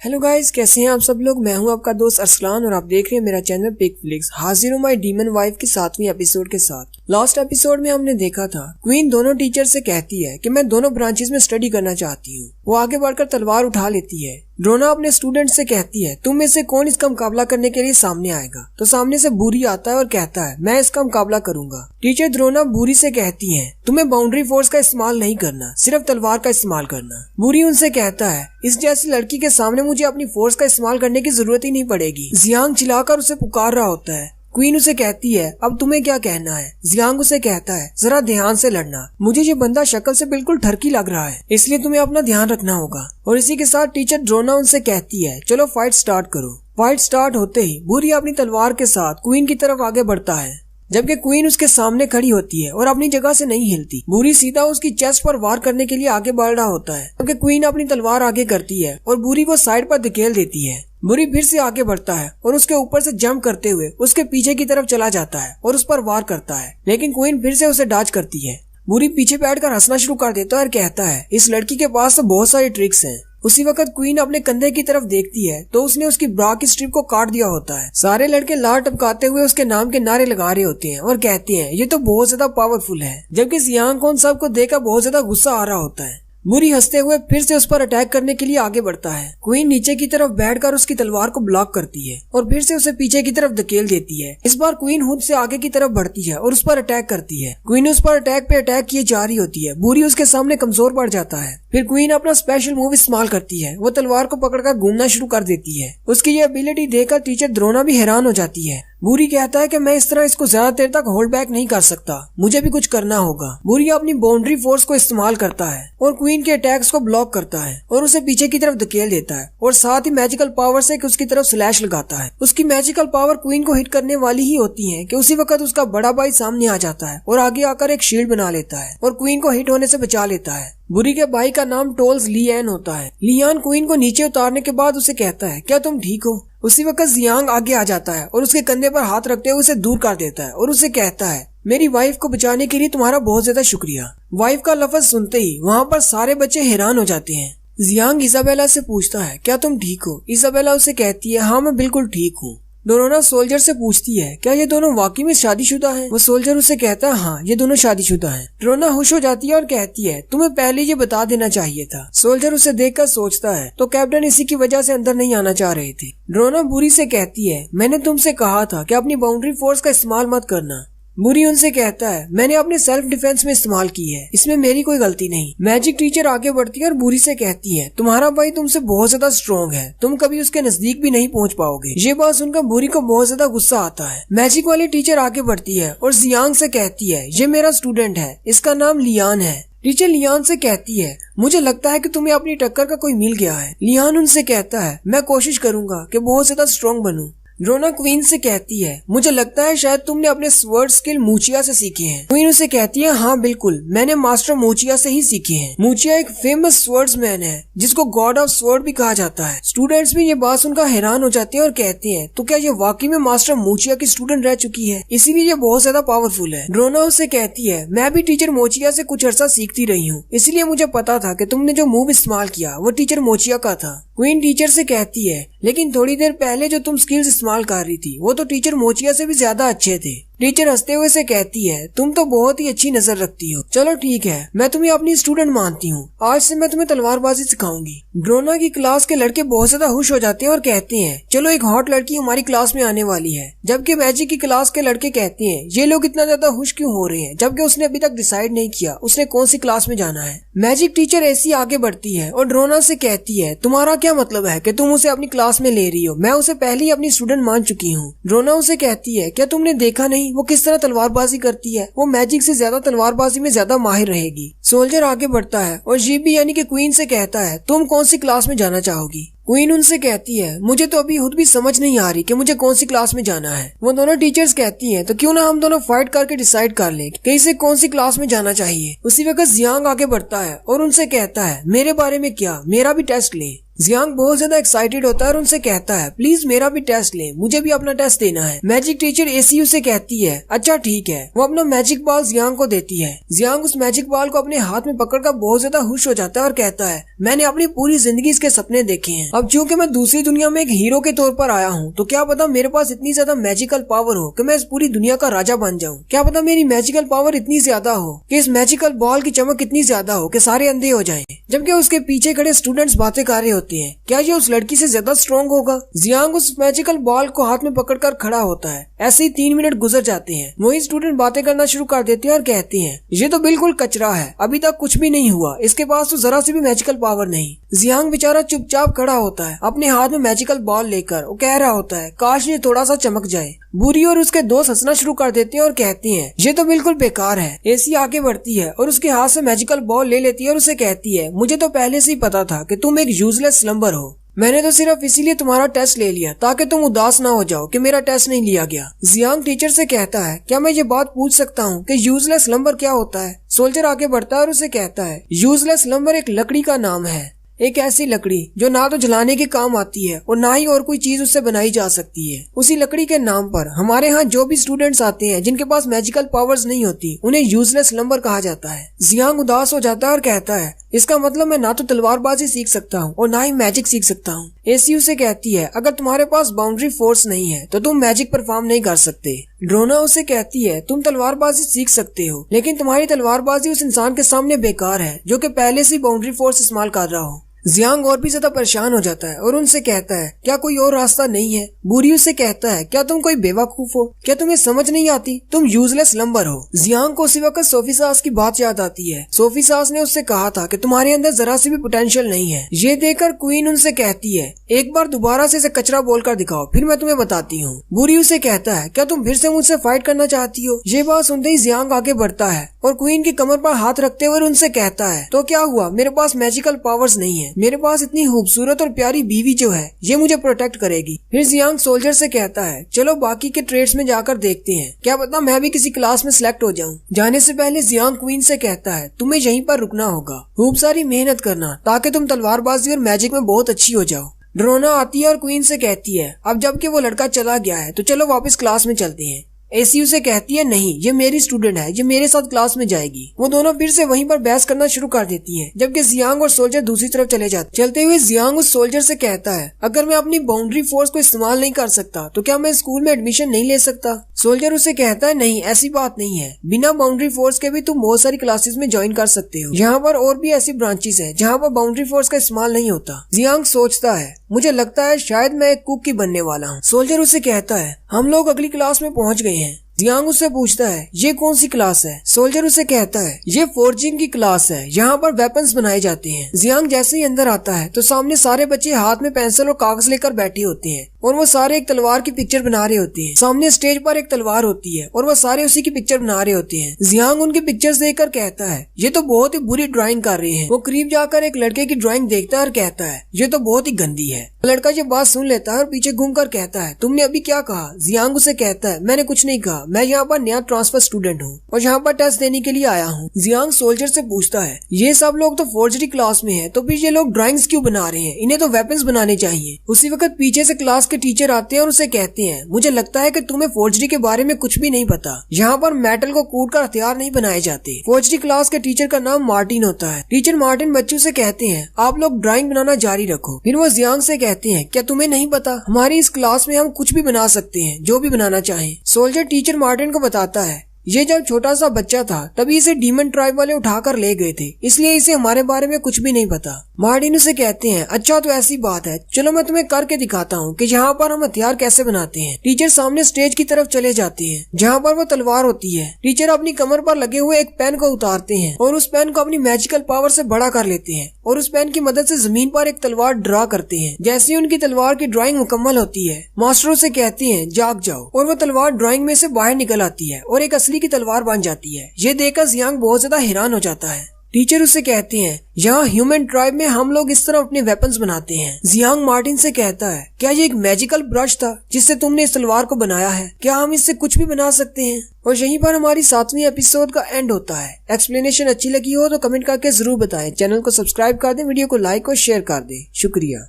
Hello guys, कैसे हैं आप सब लोग। मैं हूं आपका दोस्त अरसलान और आप देख रहे हैं मेरा चैनल पिक फ्लिक्स। हाजिर हूं माय डीमन वाइफ की 7वीं एपिसोड के साथ। लास्ट एपिसोड में हमने देखा था क्वीन दोनों टीचर से कहती है कि मैं दोनों ब्रांचेस में स्टडी करना चाहती हूँ। वो आगे बढ़कर तलवार उठा लेती है। ड्रोना अपने स्टूडेंट से कहती है तुम में से कौन इसका मुकाबला करने के लिए सामने आएगा। तो सामने से बूरी आता है और कहता है मैं इसका मुकाबला करूंगा। टीचर ड्रोना बूरी से कहती है तुम्हें बाउंड्री फोर्स का इस्तेमाल नहीं करना, सिर्फ तलवार का इस्तेमाल करना। बूरी उनसे कहता है इस जैसी लड़की के सामने मुझे अपनी फोर्स का इस्तेमाल करने की जरूरत ही नहीं पड़ेगी। जियांग चिल्लाकर उसे पुकार रहा होता है। क्वीन उसे कहती है अब तुम्हें क्या कहना है। जियांग उसे कहता है जरा ध्यान से लड़ना, मुझे ये बंदा शक्ल से बिल्कुल ठरकी लग रहा है, इसलिए तुम्हें अपना ध्यान रखना होगा। और इसी के साथ टीचर ड्रोना उनसे कहती है चलो फाइट स्टार्ट करो। फाइट स्टार्ट होते ही बूरी अपनी तलवार के साथ क्वीन की तरफ आगे बढ़ता है, जबकि क्वीन उसके सामने खड़ी होती है और अपनी जगह से नहीं हिलती। बूरी सीधा उसकी चेस्ट पर वार करने के लिए आगे बढ़ रहा होता है, जबकि क्वीन अपनी तलवार आगे करती है और बूरी को साइड पर धकेल देती है। बूरी फिर से आगे बढ़ता है और उसके ऊपर से जंप करते हुए उसके पीछे की तरफ चला जाता है और उस पर वार करता है, लेकिन क्वीन फिर से उसे डॉज करती है। बूरी पीछे बैठकर हंसना शुरू कर देता है और कहता है इस लड़की के पास तो बहुत सारी ट्रिक्स हैं। उसी वक्त क्वीन अपने कंधे की तरफ देखती है तो उसने उसकी ब्रा की स्ट्रिप को काट दिया होता है। सारे लड़के लार टपकाते हुए उसके नाम के नारे लगा रहे होते हैं और कहते हैं ये तो बहुत ज्यादा पावरफुल है, जबकि जियांग को उन सबको देखकर बहुत ज्यादा गुस्सा आ रहा होता है। बूरी हंसते हुए फिर से उस पर अटैक करने के लिए आगे बढ़ता है। क्वीन नीचे की तरफ बैठकर उसकी तलवार को ब्लॉक करती है और फिर से उसे पीछे की तरफ धकेल देती है। इस बार क्वीन खुद से आगे की तरफ बढ़ती है और उस पर अटैक करती है। क्वीन उस पर अटैक पे अटैक किए जा रही होती है। बूरी उसके सामने कमजोर पड़ जाता है। फिर क्वीन अपना स्पेशल मूव इस्तेमाल करती है। वो तलवार को पकड़कर घूमना शुरू कर देती है। उसकी ये एबिलिटी देखकर टीचर ड्रोना भी हैरान हो जाती है। बूरी कहता है कि मैं इस तरह इसको ज्यादा देर तक होल्ड बैक नहीं कर सकता, मुझे भी कुछ करना होगा। बूरी अपनी बाउंड्री फोर्स को इस्तेमाल करता है और क्वीन के अटैक्स को ब्लॉक करता है और उसे पीछे की तरफ धकेल देता है और साथ ही मैजिकल पावर से उसकी तरफ स्लैश लगाता है। उसकी मैजिकल पावर क्वीन को हिट करने वाली ही होती है कि उसी वक्त उसका बड़ा भाई सामने आ जाता है और आगे आकर एक शील्ड बना लेता है और क्वीन को हिट होने से बचा लेता है। बूरी के भाई का नाम टोल्स लियान होता है। लियान क्वीन को नीचे उतारने के बाद उसे कहता है क्या तुम ठीक हो। उसी वक्त जियांग आगे आ जाता है और उसके कंधे पर हाथ रखते हुए उसे दूर कर देता है और उसे कहता है मेरी वाइफ को बचाने के लिए तुम्हारा बहुत ज्यादा शुक्रिया। वाइफ का लफ्ज सुनते ही वहाँ पर सारे बच्चे हैरान हो जाते हैं। जियांग इजाबेला से पूछता है क्या तुम ठीक हो। इजाबेला उसे कहती है हाँ मैं बिल्कुल ठीक हूँ। ड्रोना सोल्जर से पूछती है क्या ये दोनों वाकई में शादीशुदा हैं? वो सोल्जर उसे कहता है हाँ ये दोनों शादीशुदा हैं। ड्रोना खुश हो जाती है और कहती है तुम्हें पहले ये बता देना चाहिए था। सोल्जर उसे देखकर सोचता है तो कैप्टन इसी की वजह से अंदर नहीं आना चाह रहे थे। ड्रोना बूरी से कहती है मैंने तुमसे कहा था कि अपनी बाउंड्री फोर्स का इस्तेमाल मत करना। बूरी उनसे कहता है मैंने अपने सेल्फ डिफेंस में इस्तेमाल की है, इसमें मेरी कोई गलती नहीं। मैजिक टीचर आगे बढ़ती है और बूरी से कहती है तुम्हारा भाई तुमसे बहुत ज्यादा स्ट्रॉन्ग है, तुम कभी उसके नजदीक भी नहीं पहुंच पाओगे। ये बात सुनकर बूरी को बहुत ज्यादा गुस्सा आता है। मैजिक वाली टीचर आगे बढ़ती है और जियांग से कहती है ये मेरा स्टूडेंट है, इसका नाम लियान है। टीचर लियान से कहती है मुझे लगता है कि तुम्हें अपनी टक्कर का कोई मिल गया है। लियान उनसे कहता है मैं कोशिश करूंगा कि बहुत ज्यादा स्ट्रॉन्ग बनूं। ड्रोना क्वीन से कहती है मुझे लगता है शायद तुमने अपने स्वर्ड स्किल मूचिया से सीखे हैं। क्वीन उसे कहती है हाँ बिल्कुल, मैंने मास्टर मूचिया से ही सीखे हैं। मूचिया एक फेमस स्वर्ड्समैन है जिसको गॉड ऑफ स्वर्ड भी कहा जाता है। स्टूडेंट्स भी ये बात सुनकर हैरान हो जाते हैं और कहते हैं तो क्या ये वाकई में मास्टर मूचिया की स्टूडेंट रह चुकी है, इसीलिए ये बहुत ज्यादा पावरफुल है। ड्रोना उसे कहती है मैं भी टीचर मोचिया से कुछ अर्सा सीखती रही हूँ, इसलिए मुझे पता था कि तुमने जो मूव इस्तेमाल किया वो टीचर मोचिया का था। क्वीन टीचर से कहती है लेकिन थोड़ी देर पहले जो तुम स्किल्स इस्तेमाल कर रही थी वो तो टीचर मोचिया से भी ज्यादा अच्छे थे। टीचर हंसते हुए से कहती है तुम तो बहुत ही अच्छी नजर रखती हो, चलो ठीक है मैं तुम्हें अपनी स्टूडेंट मानती हूँ, आज से मैं तुम्हें तलवारबाजी सिखाऊंगी। ड्रोना की क्लास के लड़के बहुत ज्यादा खुश हो जाते हैं और कहते हैं चलो एक हॉट लड़की हमारी क्लास में आने वाली है, जबकि मैजिक की क्लास के लड़के कहते हैं ये लोग इतना ज्यादा खुश क्यों हो रहे हैं जबकि उसने अभी तक डिसाइड नहीं किया उसने कौन सी क्लास में जाना है। मैजिक टीचर ऐसी आगे बढ़ती है और ड्रोना से कहती है तुम्हारा क्या मतलब है कि तुम उसे अपनी क्लास में ले रही हो, मैं उसे पहले ही अपनी स्टूडेंट मान चुकी हूँ। ड्रोना उसे कहती है क्या तुमने देखा नहीं वो किस तरह तलवारबाजी करती है, वो मैजिक से ज्यादा तलवारबाजी में ज्यादा माहिर रहेगी। सोल्जर आगे बढ़ता है और जीबी यानी कि क्वीन से कहता है तुम कौन सी क्लास में जाना चाहोगी। क्वीन उनसे कहती है मुझे तो अभी खुद भी समझ नहीं आ रही कि मुझे कौन सी क्लास में जाना है। वो दोनों टीचर्स कहती हैं तो क्यों ना हम दोनों फाइट करके डिसाइड कर लें कि इसे कौन सी क्लास में जाना चाहिए। उसी वक्त जियांग आगे बढ़ता है और उनसे कहता है मेरे बारे में क्या, मेरा भी टेस्ट लें। जियांग बहुत ज्यादा एक्साइटेड होता है और उनसे कहता है प्लीज मेरा भी टेस्ट ले, मुझे भी अपना टेस्ट देना है। मैजिक टीचर एसीयू से कहती है अच्छा ठीक है। वो अपना मैजिक बॉल जियांग को देती है। जियांग उस मैजिक बॉल को अपने हाथ में पकड़कर बहुत ज्यादा खुश हो जाता है और कहता है मैंने अपनी पूरी जिंदगी इसके सपने देखे हैं। अब चूंकि मैं दूसरी दुनिया में एक हीरो के तौर पर आया हूँ तो क्या पता मेरे पास इतनी ज्यादा मैजिकल पावर हो कि मैं इस पूरी दुनिया का राजा बन जाऊँ। क्या पता मेरी मैजिकल पावर इतनी ज्यादा हो कि इस मैजिकल बॉल की चमक इतनी ज्यादा हो कि सारे अंधे हो जाएं। जबकि उसके पीछे खड़े स्टूडेंट्स बातें कर रहे होते हैं क्या ये उस लड़की से ज्यादा स्ट्रॉन्ग होगा। जियांग उस मैजिकल बॉल को हाथ में पकड़कर खड़ा होता है। ऐसे ही 3 मिनट गुजर जाते हैं। वही स्टूडेंट बातें करना शुरू कर देते हैं और कहते हैं ये तो बिल्कुल कचरा है, अभी तक कुछ भी नहीं हुआ, इसके पास तो जरा सी भी मैजिकल पावर नहीं। जियांग बेचारा चुपचाप खड़ा होता है अपने हाथ में मैजिकल बॉल लेकर। वो कह रहा होता है काश ये थोड़ा सा चमक जाए। बुरी और उसके दोस्त हंसना शुरू कर देते हैं और कहते हैं ये तो बिल्कुल बेकार है। एसी आगे बढ़ती है और उसके हाथ से मैजिकल बॉल ले लेती है और उसे कहती है मुझे तो पहले से ही पता था कि तुम एक यूजलेस स्लम्बर हो। मैंने तो सिर्फ इसीलिए तुम्हारा टेस्ट ले लिया ताकि तुम उदास ना हो जाओ कि मेरा टेस्ट नहीं लिया गया। जियांग टीचर से कहता है क्या मैं ये बात पूछ सकता हूँ कि यूजलेस स्लम्बर क्या होता है। सोल्जर आगे बढ़ता है और उसे कहता है यूजलेस स्लम्बर एक लकड़ी का नाम है, एक ऐसी लकड़ी जो ना तो जलाने के काम आती है और ना ही और कोई चीज उससे बनाई जा सकती है। उसी लकड़ी के नाम पर हमारे यहाँ जो भी स्टूडेंट्स आते हैं जिनके पास मैजिकल पावर्स नहीं होती उन्हें यूजलेस स्लम्बर कहा जाता है। जियांग उदास हो जाता है और कहता है इसका मतलब मैं ना तो तलवारबाजी सीख सकता हूँ और ना ही मैजिक सीख सकता हूँ। एसीयू से कहती है अगर तुम्हारे पास बाउंड्री फोर्स नहीं है तो तुम मैजिक परफॉर्म नहीं कर सकते। ड्रोना उसे कहती है तुम तलवारबाजी सीख सकते हो लेकिन तुम्हारी तलवारबाजी उस इंसान के सामने बेकार है जो कि पहले से बाउंड्री फोर्स इस्तेमाल कर रहा हो। जियांग और भी ज्यादा परेशान हो जाता है और उनसे कहता है क्या कोई और रास्ता नहीं है। बुरी उससे कहता है क्या तुम कोई बेवकूफ हो, क्या तुम्हें समझ नहीं आती, तुम यूजलेस स्लम्बर हो। जियांग को उसी वक्त सोफी सास की बात याद आती है। सोफी सास ने उससे कहा था कि तुम्हारे अंदर जरा सी भी पोटेंशियल नहीं है। ये देखकर क्वीन उनसे कहती है एक बार दोबारा से इसे कचरा बोलकर दिखाओ फिर मैं तुम्हें बताती हूँ। बुरी उसे कहता है क्या तुम फिर से मुझसे फाइट करना चाहती हो। ये बात सुनते ही जियांग आगे बढ़ता है और क्वीन की कमर पर हाथ रखते हुए उनसे कहता है तो क्या हुआ, मेरे पास मैजिकल पावर्स नहीं है, मेरे पास इतनी खूबसूरत और प्यारी बीवी जो है ये मुझे प्रोटेक्ट करेगी। फिर जियांग सोल्जर से कहता है चलो बाकी के ट्रेड्स में जाकर देखते हैं, क्या पता मैं भी किसी क्लास में सिलेक्ट हो जाऊं। जाने से पहले जियांग क्वीन से कहता है तुम्हें यहीं पर रुकना होगा, खूब सारी मेहनत करना ताकि तुम तलवारबाजी और मैजिक में बहुत अच्छी हो जाओ। ड्रोना आती है और क्वीन से कहती है अब जबकि वो लड़का चला गया है तो चलो वापस क्लास में चलते हैं। एसीयू से कहती है नहीं ये मेरी स्टूडेंट है, ये मेरे साथ क्लास में जाएगी। वो दोनों फिर से वहीं पर बहस करना शुरू कर देती हैं, जबकि जियांग और सोल्जर दूसरी तरफ चले जाते। चलते हुए जियांग उस सोल्जर से कहता है अगर मैं अपनी बाउंड्री फोर्स को इस्तेमाल नहीं कर सकता तो क्या मैं स्कूल में एडमिशन नहीं ले सकता। सोल्जर उसे कहता है नहीं ऐसी बात नहीं है, बिना बाउंड्री फोर्स के भी तुम बहुत सारी क्लासेस में ज्वाइन कर सकते हो। यहाँ पर और भी ऐसी ब्रांचेस है जहाँ पर बाउंड्री फोर्स का इस्तेमाल नहीं होता। जियांग सोचता है मुझे लगता है शायद मैं एक कुक की बनने वाला हूँ। सोल्जर उसे कहता है हम लोग अगली क्लास में पहुँच गए हैं। जियांग उससे पूछता है ये कौन सी क्लास है। सोल्जर उसे कहता है ये फोर्जिंग की क्लास है, यहाँ पर वेपन्स बनाए जाते हैं। जियांग जैसे ही अंदर आता है तो सामने सारे बच्चे हाथ में पेंसिल और कागज लेकर बैठे होते हैं और वो सारे एक तलवार की पिक्चर बना रहे होते हैं। सामने स्टेज पर एक तलवार होती है और वो सारे उसी की पिक्चर बना रहे होते हैं। जियांग उनकी पिक्चर्स देखकर कहता है ये तो बहुत ही बुरी ड्राइंग कर रहे हैं। वो करीब जाकर एक लड़के की ड्राइंग देखता है और कहता है ये तो बहुत ही गंदी है। लड़का ये बात सुन लेता है और पीछे घूमकर कहता है तुमने अभी क्या कहा। जियांग उसे कहता है मैंने कुछ नहीं कहा, मैं यहाँ पर नया ट्रांसफर स्टूडेंट हूँ और यहाँ पर टेस्ट देने के लिए आया हूँ। जियांग सोल्जर से पूछता है ये सब लोग तो फोर्जरी क्लास में है तो फिर ये लोग ड्राइंग्स क्यों बना रहे हैं, इन्हें तो वेपन्स बनाने चाहिए। उसी वक्त पीछे से क्लास के टीचर आते हैं और उसे कहते हैं मुझे लगता है कि तुम्हें फोर्जरी के बारे में कुछ भी नहीं पता, यहाँ पर मेटल को कूटकर हथियार नहीं बनाए जाते। फोर्जरी क्लास के टीचर का नाम मार्टिन होता है। टीचर मार्टिन बच्चों से कहते हैं आप लोग ड्राइंग बनाना जारी रखो। फिर वो जियांग से कहते हैं क्या तुम्हें नहीं पता हमारी इस क्लास में हम कुछ भी बना सकते हैं, जो भी बनाना चाहें। सोल्जर टीचर मार्टिन को बताता है ये जब छोटा सा बच्चा था तभी इसे डीमन ट्राइब वाले उठाकर ले गए थे, इसलिए इसे हमारे बारे में कुछ भी नहीं पता। मार्टिन उसे कहते हैं अच्छा तो ऐसी बात है, चलो मैं तुम्हें करके दिखाता हूँ कि यहाँ पर हम हथियार कैसे बनाते हैं। टीचर सामने स्टेज की तरफ चले जाते हैं जहाँ पर वो तलवार होती है। टीचर अपनी कमर पर लगे हुए एक पेन को उतारते हैं और उस पेन को अपनी मैजिकल पावर से बड़ा कर लेते हैं और उस पेन की मदद से जमीन पर एक तलवार ड्रा करते हैं। जैसे ही उनकी तलवार की ड्राइंग मुकम्मल होती है मास्टर उसे कहते हैं जाग जाओ और वो तलवार ड्राइंग में से बाहर निकल आती है और एक असली की तलवार बन जाती है। ये देखकर जियांग बहुत ज्यादा हैरान हो जाता है। टीचर उसे कहते हैं यहाँ ह्यूमन ट्राइब में हम लोग इस तरह अपने वेपन्स बनाते हैं। जियांग मार्टिन से कहता है क्या ये एक मैजिकल ब्रश था जिससे तुमने इस तलवार को बनाया है? क्या हम इससे कुछ भी बना सकते हैं? और यहीं पर हमारी 7वीं एपिसोड का एंड होता है। एक्सप्लेनेशन अच्छी लगी हो तो कमेंट करके जरूर बताएं। चैनल को सब्सक्राइब कर दें, वीडियो को लाइक और शेयर कर दें। शुक्रिया।